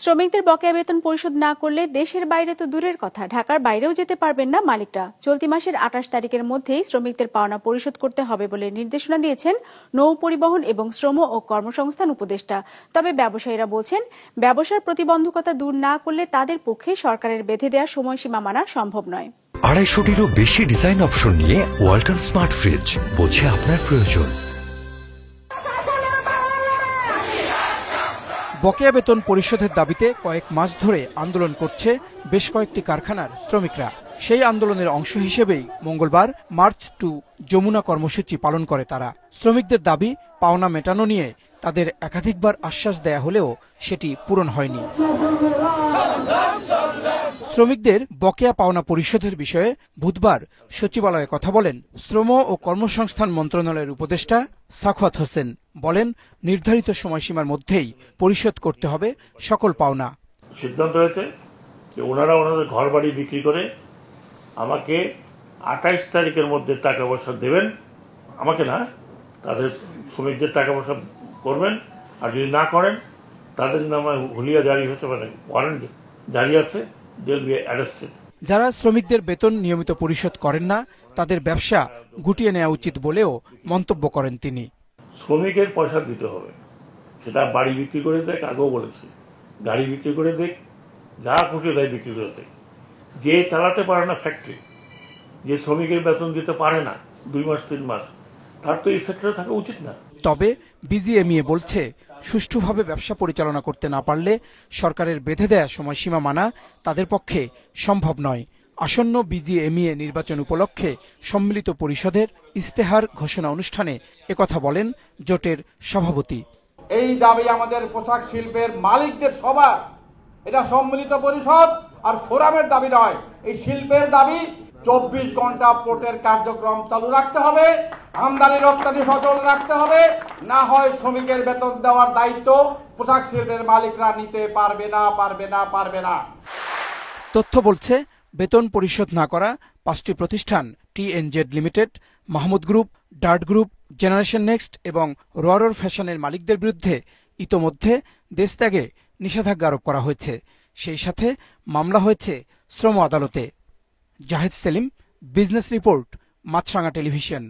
শ্রমিকদের বকেয়া বেতন পরিশোধ না করলে দেশের বাইরে তো দূরের কথা, ঢাকার বাইরেও যেতে পারবেন না মালিকরা। চলতি মাসের ২৮ তারিখের মধ্যেই শ্রমিকদের পাওনা পরিশোধ করতে হবে বলে নির্দেশনা দিয়েছেন নৌ পরিবহন এবং শ্রম ও কর্মসংস্থান উপদেষ্টা। তবে ব্যবসায়ীরা বলছেন, ব্যবসার প্রতিবন্ধকতা দূর না করলে তাদের পক্ষে সরকারের বেঁধে দেওয়া সময়সীমা মানা সম্ভব নয়। ২৫০টিরও বেশি ডিজাইন অপশন নিয়ে ওয়ালটন স্মার্ট ফ্রিজ, বোঝে আপনার প্রয়োজন। বকেয়া বেতন পরিশোধের দাবিতে কয়েক মাস ধরে আন্দোলন করছে বেশ কয়েকটি কারখানার শ্রমিকরা। সেই আন্দোলনের অংশ হিসেবেই মঙ্গলবার মার্চ টু যমুনা কর্মসূচি পালন করে তারা। শ্রমিকদের দাবি পাওনা মেটানো নিয়ে তাদের একাধিকবার আশ্বাস দেয়া হলেও সেটি পূরণ হয়নি। শ্রমিকদের বকেয়া পাওনা পরিশোধের বিষয়ে বুধবার সচিবালয়ে কথা বলেন শ্রম ও কর্মসংস্থান মন্ত্রণালয়ের উপদেষ্টা সাখাওয়াত হোসেন। বলেন, নির্ধারিত সময়সীমার মধ্যেই পরিশোধ করতে হবে সকল পাওনা। সিদ্ধান্ত হয়েছে যে ওনারা ওনাদের ঘর বাড়ি বিক্রি করে আমাকে ২৮ তারিখের মধ্যে টাকা পয়সা দেবেন, আমাকে না, তাদের শ্রমিকদের টাকা পয়সা করবেন। আর যদি না করেন তাদের নামে হুলিয়া জারি হতে পারে, ওয়ারেন্ট জারি আছে, যারা শ্রমিকদের বেতন নিয়মিত পরিশোধ করেন না তাদের ব্যবসা গুটিয়ে নেওয়া উচিত বলেও মন্তব্য করেন তিনি। শ্রমিকের পয়সা দিতে হবে, সেটা বাড়ি বিক্রি করে দেখ, আগেও বলেছি, গাড়ি বিক্রি করে দেখ, যা খুশি তাই বিক্রি করে দেখ। যে চালাতে পারে না ফ্যাক্টরি, যে শ্রমিকের বেতন দিতে পারে না ২ মাস ৩ মাস, তার তো এই সেক্টরে থাকা উচিত না। তবে বিজিএমইএ বলছে, সুষ্ঠুভাবে ব্যবসা পরিচালনা করতে না পারলে সরকারের বেঁধে দেয়া সময়সীমা মানা তাদের পক্ষে সম্ভব নয়। আসন্ন বিজিএমইএ নির্বাচন উপলক্ষে সম্মিলিত পরিষদের ইস্তেহার ঘোষণা অনুষ্ঠানে একথা বলেন জোটের সভাপতি। এই দাবি আমাদের পোশাক শিল্পের মালিকদের সবার, এটা সম্মিলিত পরিষদ আর ফোরামের দাবি নয়। এই শিল্পের দাবি ২৪ ঘন্টা পোর্টের কার্যক্রম চালু রাখতে হবে, আমদানি রপ্তানি সচল রাখতে হবে, না হয় শ্রমিকের বেতন দেওয়ার দায়িত্ব পোশাক শিল্পের মালিকরা নিতে পারবে না। তথ্য বলছে, বেতন পরিশোধ না করা ৫টি প্রতিষ্ঠান TNZ limited, Mahmud group, Dart group, generation next এবং রোয়ারর ফ্যাশনের মালিকদের বিরুদ্ধে ইতোমধ্যে দেশ ত্যাগে নিষেধাজ্ঞা আরোপ করা হয়েছে। সেই সাথে মামলা হয়েছে শ্রম আদালতে। জাহিদ সেলিম, বিজনেস রিপোর্ট, মাছরাঙা টেলিভিশন।